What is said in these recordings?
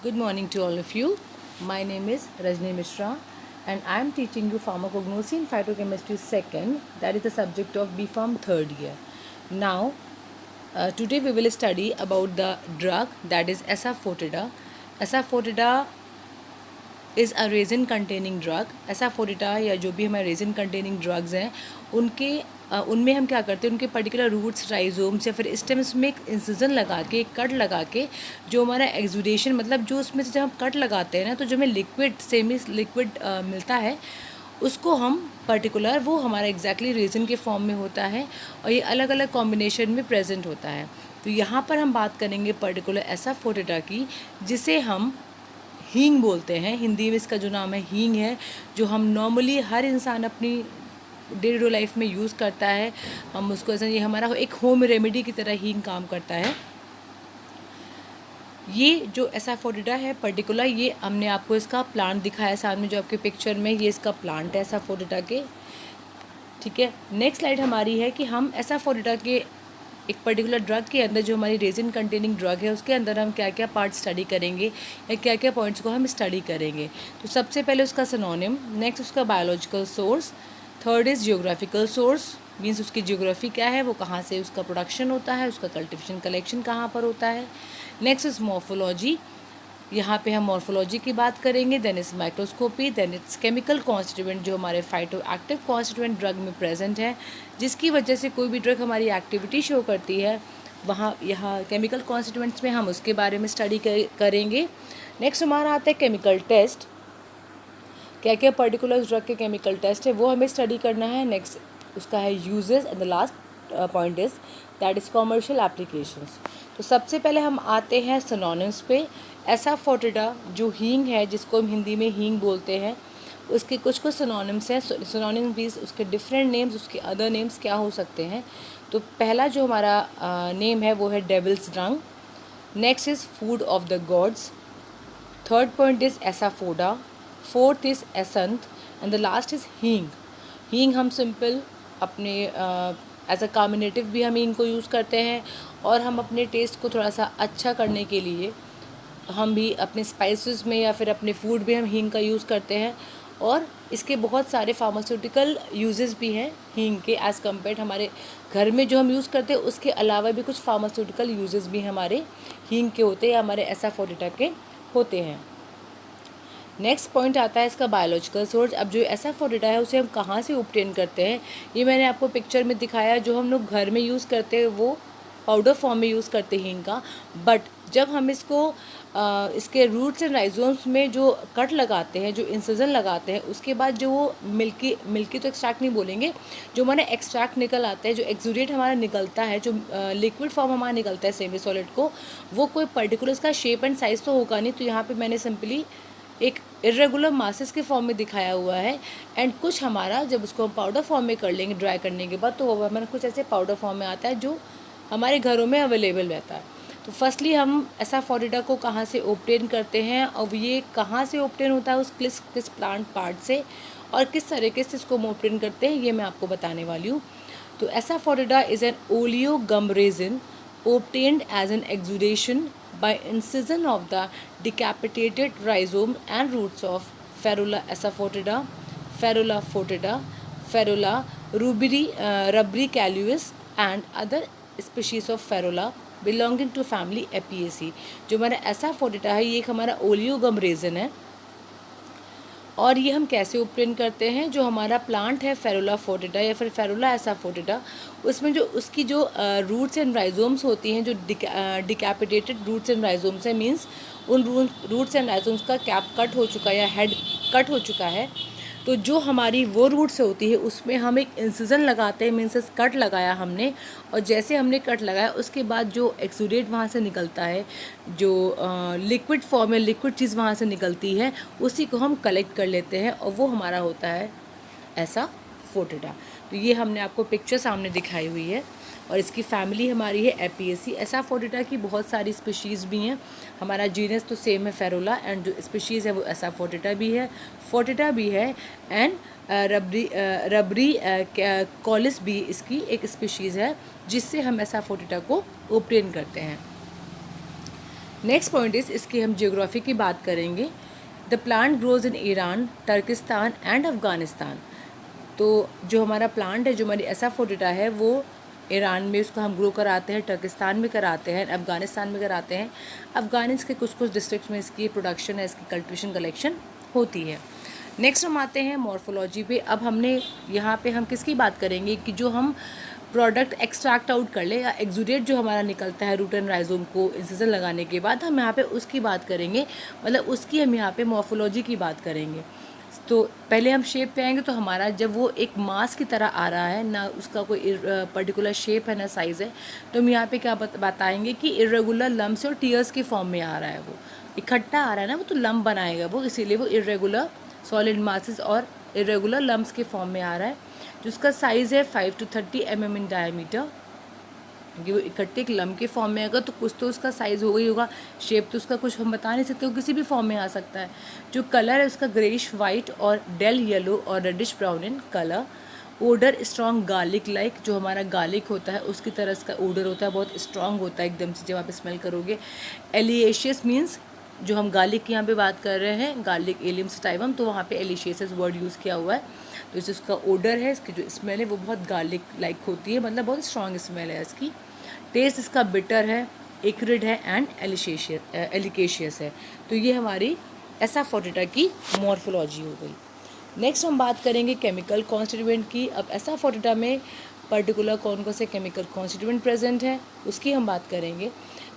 Good morning to all of you. My name is Rajni Mishra and I am teaching you pharmacognosy and phytochemistry second, that is the subject of BPharm third year. Now, today we will study about the drug that is Asafoetida. Asafoetida is a resin containing drug. Asafoetida या जो भी हमारे resin containing drugs हैं उनमें हम क्या करते हैं, उनके पर्टिकुलर रूट्स, राइजोम्स या फिर स्टेम्स में एक इंसिजन लगा के, एक कट लगा के, जो हमारा एक्सुडेशन मतलब जो उसमें से जब हम कट लगाते हैं ना तो जो हमें लिक्विड सेमी लिक्विड मिलता है उसको हम पर्टिकुलर वो हमारा एग्जैक्टली रेजिन के फॉर्म में होता है और ये अलग अलग कॉम्बिनेशन में प्रेजेंट होता है। तो यहाँ पर हम बात करेंगे पर्टिकुलर एसाफोटिडा की, जिसे हम हींग बोलते हैं। हिंदी में इसका जो नाम है हींग है, जो हम नॉर्मली हर इंसान अपनी डे टू डे लाइफ में यूज़ करता है। हम उसको ऐसा, ये हमारा एक होम रेमेडी की तरह हींग काम करता है। ये जो एसाफोटिडा है पर्टिकुलर, ये हमने आपको इसका प्लांट दिखाया सामने जो आपके पिक्चर में, ये इसका प्लांट है एसाफोटिडा के। ठीक है, नेक्स्ट स्लाइड हमारी है कि हम एसाफोटिडा के एक पर्टिकुलर ड्रग के अंदर, जो हमारी रेजिन कंटेनिंग ड्रग है, उसके अंदर हम क्या क्या पार्ट स्टडी करेंगे या क्या क्या पॉइंट्स को हम स्टडी करेंगे। तो सबसे पहले उसका सिनोनिम, नेक्स्ट उसका biological source, third is geographical source, means उसकी जियोग्राफी क्या है, वो कहाँ से उसका प्रोडक्शन होता है, उसका कल्टिवेशन कलेक्शन कहाँ पर होता है। नेक्स्ट इज़ मॉर्फोलॉजी, यहाँ पे हम मॉर्फोलॉजी की बात करेंगे। देन इस microscopy, then its chemical constituent जो हमारे फाइटो एक्टिव कॉन्स्टिट्यूएंट ड्रग में प्रेजेंट है, जिसकी वजह से कोई भी ड्रग हमारी एक्टिविटी शो करती है, वहाँ यहाँ केमिकल कॉन्स्टिट्यूएंट्स में हम उसके बारे में स्टडी करेंगे। नेक्स्ट हमारा आता है केमिकल टेस्ट, क्या क्या पर्टिकुलर ड्रग के केमिकल टेस्ट है वो हमें स्टडी करना है। नेक्स्ट उसका है uses and the last point is that is commercial applications. तो सबसे पहले हम आते हैं सिनोनिम्स पे। एसाफोटिडा जो हींग है, जिसको हम हिंदी में हींग बोलते हैं, उसके कुछ कुछ सिनोनिम्स हैं। सिनोनिम मींस उसके डिफरेंट नेम्स, उसके अदर नेम्स क्या हो सकते हैं। तो पहला जो हमारा नेम है वो है डेविल्स रंग। Next is food of the gods. Third point is asafoetida. Fourth is asant and the last is hing. हींग हम सिंपल अपने एज अ कॉम्बिनेटिव भी हम हींग को यूज़ करते हैं, और हम अपने टेस्ट को थोड़ा सा अच्छा करने के लिए हम भी अपने स्पाइसेस में या फिर अपने फूड में हम हींग का यूज़ करते हैं। और इसके बहुत सारे फार्मास्यूटिकल यूजेस भी हैं हींग के, एज़ कम्पेयर हमारे घर में जो हम यूज़ करते हैं उसके अलावा भी कुछ फार्मास्यूटिकल यूजेस भी हमारे हींग के होते हैं, हमारे एसाफोटिडा के होते हैं। नेक्स्ट पॉइंट आता है इसका बायोलॉजिकल सोर्स। अब जो एसाफोटिडा है उसे हम कहाँ से ऑब्टेन करते हैं, ये मैंने आपको पिक्चर में दिखाया। जो हम लोग घर में यूज़ करते हैं वो पाउडर फॉर्म में यूज़ करते हैं इनका, बट जब हम इसको इसके रूट्स एंड राइजोम्स में जो कट लगाते हैं, जो इंसिजन लगाते हैं, उसके बाद जो वो मिल्की मिल्की तो एक्सट्रैक्ट नहीं बोलेंगे, जो हमारा एक्सट्रैक्ट निकल आता है, जो एक्सुडेट हमारा निकलता है, जो लिक्विड फॉर्म हमारा निकलता है सेमी सॉलिड को, वो कोई पर्टिकुलर इसका शेप एंड साइज़ तो होगा नहीं। तो यहाँ पे मैंने सिंपली एक इरेगुलर मासेस के फॉर्म में दिखाया हुआ है। एंड कुछ हमारा जब उसको हम पाउडर फॉर्म में कर लेंगे ड्राई करने के बाद, तो वो हमारा कुछ ऐसे पाउडर फॉर्म में आता है जो हमारे घरों में अवेलेबल रहता है। तो फर्स्टली हम एसाफोटिडा को कहाँ से ऑब्टेन करते हैं और ये कहाँ से ऑब्टेन होता है, उस किस प्लांट पार्ट से, और किस तरीके से इसको हम ऑब्टेन करते हैं, ये मैं आपको बताने वाली हूँ। तो asafoetida is an oleogum resin obtained as an exudation by incision of the decapitated rhizome and roots of Ferula asafoetida, Ferula foetida, Ferula rubricalis and other species of Ferula belonging to family Apiaceae। जो हमारा एसाफोटिडा है ये एक हमारा oleo-gum resin है, और ये हम कैसे ऑब्टेन करते हैं, जो हमारा प्लांट है फेरुला फोर्टिडा या फिर फेरुला एसाफोटिडा, उसमें जो उसकी जो रूट्स एंड राइजोम्स होती हैं, जो डिकैपिटेटेड रूट्स एंड राइजोम्स हैं, मींस उन रूट्स एंड राइजोम्स का कैप कट हो चुका है या हेड कट हो चुका है, तो जो हमारी वो रूट्स होती है उसमें हम एक इंसिजन लगाते हैं, मीन्स कट लगाया हमने, और जैसे हमने कट लगाया उसके बाद जो एक्सुडेट वहाँ से निकलता है, जो लिक्विड फॉर्म में लिक्विड चीज़ वहाँ से निकलती है, उसी को हम कलेक्ट कर लेते हैं और वो हमारा होता है ऐसा फोटिडा। तो ये हमने आपको पिक्चर सामने दिखाई हुई है, और इसकी फैमिली हमारी है एपिएसी। एसाफोटिडा की बहुत सारी स्पीशीज़ भी हैं। हमारा जीनस तो सेम है फेरुला, एंड जो स्पीशीज़ है वो एसाफोटिडा भी है, फोटिडा भी है, एंड रबरी कॉलिस भी इसकी एक स्पीशीज़ है, जिससे हम एसाफोटिडा को ऑब्टेन करते हैं। नेक्स्ट पॉइंट इज़ इसकी हम जियोग्राफी की बात करेंगे। The plant grows in Iran, Turkestan and Afghanistan. तो जो हमारा प्लांट है, जो हमारी एसाफोटिडा है, वो ईरान में उसको हम ग्रो कराते हैं, टर्किस्तान में कराते हैं, अफ़गानिस्तान में कराते हैं। अफ़गानिस्तान के कुछ कुछ डिस्ट्रिक्ट में इसकी प्रोडक्शन है, इसकी कल्टिवेशन कलेक्शन होती है। नेक्स्ट हम आते हैं मॉर्फोलॉजी पे। अब हमने यहाँ पे हम किसकी बात करेंगे कि जो हम प्रोडक्ट एक्सट्रैक्ट आउट कर ले या एक्सुडेट जो हमारा निकलता है रूट एंड राइजोम को इंसिजन लगाने के बाद, हम यहाँ पे उसकी बात करेंगे, मतलब उसकी हम यहाँ पे मॉर्फोलॉजी की बात करेंगे। तो पहले हम शेप पे आएंगे। तो हमारा जब वो एक मास की तरह आ रहा है, ना उसका कोई पर्टिकुलर शेप है ना साइज़ है, तो हम यहाँ पे क्या बताएंगे कि इरेगुलर लम्ब्स और टीयर्स के फॉर्म में आ रहा है, वो इकट्ठा आ रहा है ना, वो तो लम्ब बनाएगा वो, इसीलिए वो इरेगुलर सॉलिड मासेस और इरेगुलर लम्ब्स के फॉर्म में आ रहा है, जिसका साइज़ है 5 to 30 mm इन डायमीटर। क्योंकि वो इकट्ठे एक लम्ब के फॉर्म में आएगा तो कुछ तो उसका साइज़ हो गई होगा, शेप तो उसका कुछ हम बता नहीं सकते, वो किसी भी फॉर्म में आ सकता है। जो कलर है उसका ग्रेइश वाइट और डेल येलो और reddish brown in colour. Odour strong garlic like, जो हमारा गार्लिक होता है उसकी तरह इसका ओडर होता है, बहुत स्ट्रॉन्ग होता है एकदम से जब आप स्मेल करोगे। एलिएशियस मीन्स, जो हम गार्लिक की यहाँ पे बात कर रहे हैं, गार्लिक एलियम सटाइवम, तो वहाँ पे एलिशियस वर्ड यूज़ किया हुआ है। तो इससे उसका ओडर है, इसकी जो स्मेल है वो बहुत गार्लिक लाइक होती है, मतलब बहुत स्ट्रॉन्ग स्मेल है इसकी। टेस्ट इसका बिटर है, एक्रिड है एंड एलिकेशियस है। तो ये हमारी एसाफोटिडा की मॉर्फोलॉजी हो गई। नेक्स्ट हम बात करेंगे केमिकल कॉन्स्टिट्यूएंट की। अब एसाफोटिडा में पर्टिकुलर कौन कौन से केमिकल कॉन्स्टिट्यूएंट प्रेजेंट है उसकी हम बात करेंगे।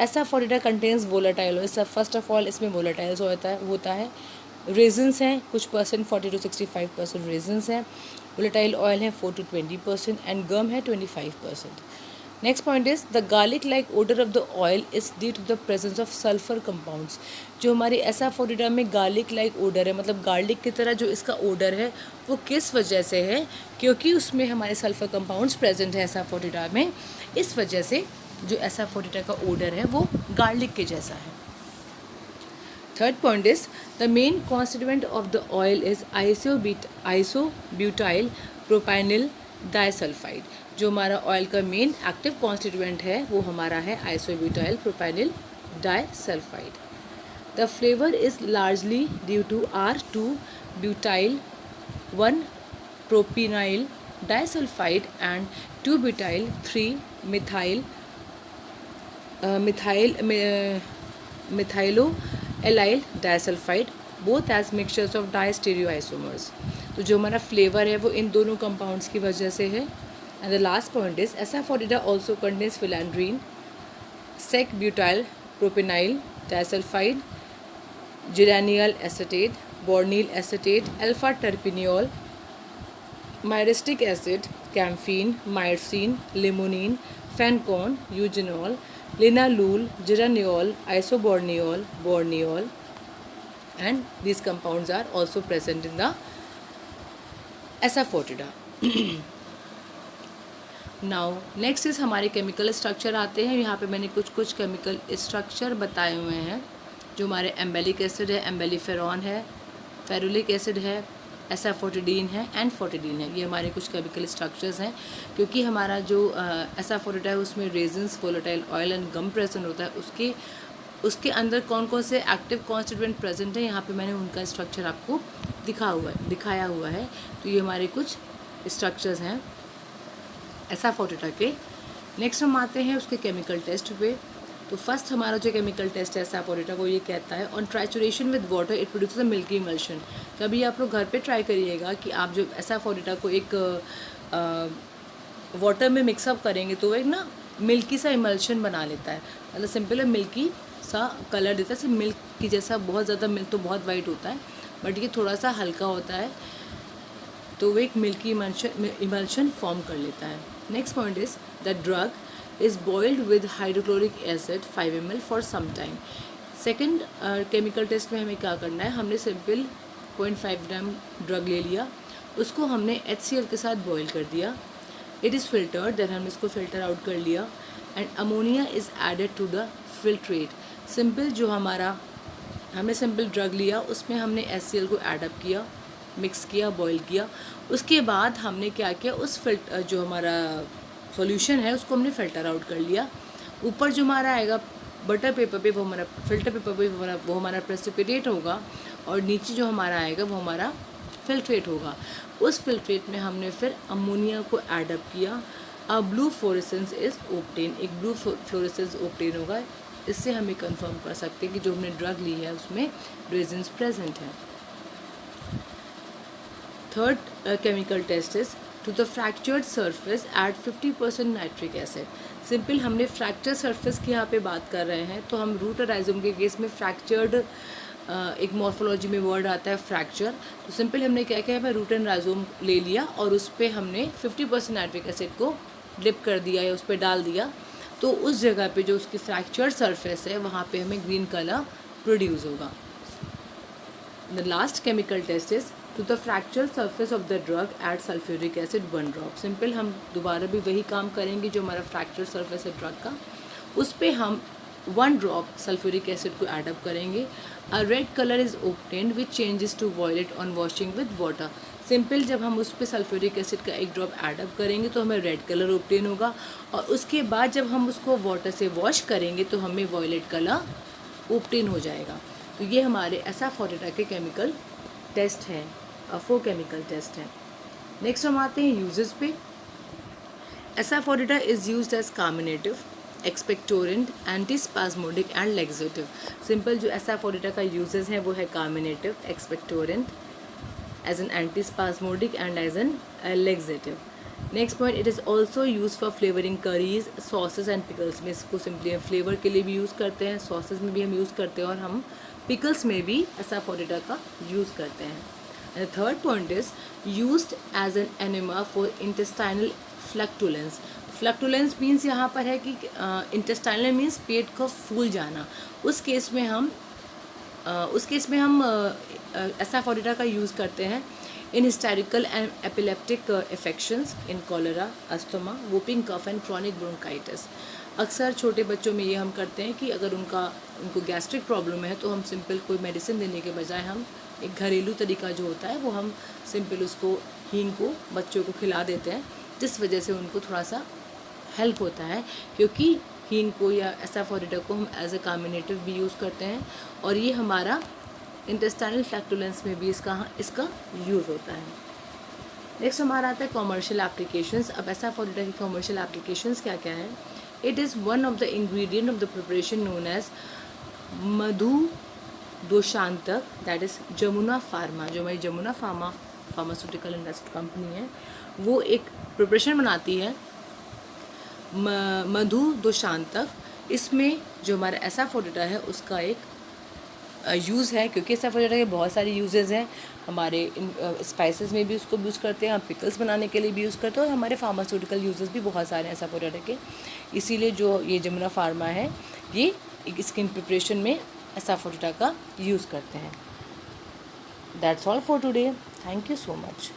Asafoetida contains volatile oil. First of all इसमें वोलेटाइल्स होता है। रेजन्स हैं कुछ परसेंट, 40 to 65% रेजन्स हैं। वोलेटाइल ऑयल है 4 to 20% एंड गम है 25%। Next point is the garlic like odour of the oil is due to the presence of sulphur compounds. जो हमारी एसाफोटिडा में गार्लिक लाइक ओडर है, मतलब गार्लिक की तरह जो इसका ओडर है, वो किस वजह से है? क्योंकि उसमें हमारे सल्फर कंपाउंड्स प्रेजेंट है एसाफोटिडा में, इस वजह से जो एसाफोटिडा का ओडर है वो गार्लिक के जैसा है। Third point is the main constituent of the oil is isobutyl propenyl disulfide. जो हमारा ऑयल का मेन एक्टिव कॉन्स्टिट्यूएंट है वो हमारा है isobutyl propenyl disulfide. The flavour is largely due to R2-butyl 1-propenyl disulfide and 2-butyl 3-methylo-allyl disulfide both as mixtures of distereoisomers। तो जो हमारा फ्लेवर है वो इन दोनों कंपाउंड्स की वजह से है। And the last point is asafoetida also contains phellandrene, सेक-butyl propenyl disulfide, geraniol acetate, bornyl acetate, alpha terpineol, myristic acid, camphene, myrcene, limonene, fancon, eugenol, linalool, geraniol, isoborneol, borneol, and these compounds are also present in the asafoetida. Now next is हमारे chemical structure आते हैं। यहाँ पे मैंने कुछ कुछ chemical structure बताए हुए हैं। जो हमारे एम्बेलिक एसिड है, एम्बेलिफेरॉन है, फेरुलिक एसिड है, एसाफोटिडीन है एंड फोटिडीन है। ये हमारे कुछ केमिकल स्ट्रक्चर्स हैं। क्योंकि हमारा जो एसाफोटिडा है उसमें resins, volatile oil and gum present होता है, उसके अंदर कौन कौन से एक्टिव कॉन्स्टिट्यूएंट प्रेजेंट है, यहाँ पे मैंने उनका स्ट्रक्चर आपको दिखाया हुआ है। तो ये हमारे कुछ स्ट्रक्चर्स हैं एसाफोटिडा के। नेक्स्ट हम आते हैं उसके केमिकल टेस्ट पे। तो फर्स्ट हमारा जो केमिकल टेस्ट है एसाफोटिडा को ये कहता है on trituration with water it produces a milky emulsion. कभी आप लोग घर पे ट्राई करिएगा कि आप जो एसाफोटिडा को एक वाटर में मिक्सअप करेंगे तो एक ना मिल्की सा इमल्शन बना लेता है, मतलब सिंपल है, मिल्की सा कलर देता है, मिल्क की जैसा। बहुत ज़्यादा मिल्क तो बहुत वाइट होता है, बट ये थोड़ा सा हल्का होता है, तो वो एक मिल्की इमल्शन फॉर्म कर लेता है। Next point is the drug is boiled with hydrochloric acid 5 ml for some time. Second chemical test में हमें क्या करना है, हमने सिंपल 0.5 ग्राम ड्रग ले लिया, उसको हमने HCl के साथ बॉयल कर दिया। इट इज़ फिल्टर्ड, देन हमने इसको फिल्टर आउट कर लिया and ammonia is added to the filtrate. Simple जो हमारा हमने सिंपल ड्रग लिया उसमें हमने HCl को एडअप किया, मिक्स किया, बॉईल किया। उसके बाद हमने क्या किया, उस जो हमारा सॉल्यूशन है उसको हमने फ़िल्टर आउट कर लिया। ऊपर जो हमारा आएगा बटर पेपर पे वो हमारा फिल्टर पेपर पे वो हमारा प्रेसिपिटेट होगा, और नीचे जो हमारा आएगा वो हमारा फिल्ट्रेट होगा। उस फिल्ट्रेट में हमने फिर अमोनिया को एडअप किया। अ ब्लू फ्लोरेसेंस इज ऑब्टेन, एक ब्लू फ्लोरेसेंस ऑब्टेन होगा। इससे हमें कंफर्म कर सकते हैं कि जो हमने ड्रग ली है उसमें रेजिन्स प्रेजेंट है। Third chemical test is to the fractured surface at 50% nitric acid. Simple हमने फ्रैक्चर सरफेस की यहाँ पे बात कर रहे हैं, तो हम रूट और राइजोम के केस में फ्रैक्चर्ड एक मॉर्फोलॉजी में वर्ड आता है फ्रैक्चर। तो सिंपल हमने क्या किया है, रूट एंड राइजोम ले लिया और उस पर हमने 50% नाइट्रिक एसिड को डिप कर दिया या उस पर डाल दिया, तो उस जगह पे जो उसकी फ्रैक्चर्ड सरफेस है वहाँ पे हमें ग्रीन कलर प्रोड्यूस होगा। The last chemical test is to the fractured surface of the drug add sulphuric acid 1 drop. Simple हम दोबारा भी वही काम करेंगे, जो हमारा फ्रैक्चर्ड सरफेस है ड्रग का, उस पर हम 1 ड्रॉप सल्फ्यूरिक एसिड को एडअप करेंगे। A red colour is obtained which changes to violet on washing with water. Simple जब हम उस पर सल्फ्यूरिक एसिड का 1 ड्रॉप एडअप करेंगे तो हमें रेड कलर ऑब्टेन होगा, और उसके बाद जब हम उसको वाटर से वॉश करेंगे तो हमें वॉयलेट कलर ऑब्टेन हो जाएगा। तो ये हमारे SF-40 के केमिकल टेस्ट हैं, 4 केमिकल टेस्ट हैं। नेक्स्ट हम आते हैं यूजेस पे। SF-40 is used as carminative, expectorant, antispasmodic and laxative. Simple जो SF-40 का यूजेस हैं वो है carminative, expectorant, as an antispasmodic and as an laxative. Next point, it is also use for flavouring curries, sausages and pickles में इसको simply हम flavour के लिए भी यूज़ करते हैं, सॉसेज में भी हम यूज़ करते हैं, और हम पिकल्स में भी SF-40 का यूज़ करते हैं। And third point is used as an enema for intestinal flatulence. Flatulence means यहाँ पर है कि इंटेस्टाइनल मीन्स पेट का फूल जाना। उस केस में हम SF-40 का यूज़ करते हैं in hysterical and epileptic affections, in cholera, asthma, whooping cough and chronic bronchitis. अक्सर छोटे बच्चों में ये हम करते हैं कि अगर उनको गैस्ट्रिक प्रॉब्लम है तो हम सिंपल कोई मेडिसिन देने के बजाय हम एक घरेलू तरीका जो होता है वो हम सिंपल उसको हींग को बच्चों को खिला देते हैं, जिस वजह से उनको थोड़ा सा हेल्प होता है, क्योंकि हींग को या SF-40 को हम एज ए कार्मिनेटिव भी यूज़ करते हैं, और ये हमारा इंटेस्टाइनल फ्लक्टुलेंस में भी इसका यूज़ होता है। नेक्स्ट हमारा आता है कॉमर्शियल एप्लीकेशंस। अब SF-40 की कॉमर्शियल एप्लीकेशंस क्या क्या है। It is one of the ingredient of the preparation known as Madhu Doshantak, that is Jamuna pharma. जो हमारी जमुना फार्मास्यूटिकल इंडस्ट्री कंपनी है वो एक प्रिपरेशन बनाती है मधु दोशांतक। इसमें जो हमारा SF-40 है उसका एक यूज़ है, क्योंकि SF-40 के बहुत सारे यूजेस हैं। हमारे स्पाइसेस में भी उसको यूज़ करते हैं, हम पिकल्स बनाने के लिए भी यूज़ करते हैं, और हमारे फार्मास्यूटिकल यूजेस भी बहुत सारे हैं SF-40 के। इसीलिए जो ये जमुना फार्मा है ये स्किन प्रिपरेशन में SF-40 का यूज़ करते हैं। That's all for today. Thank you so much.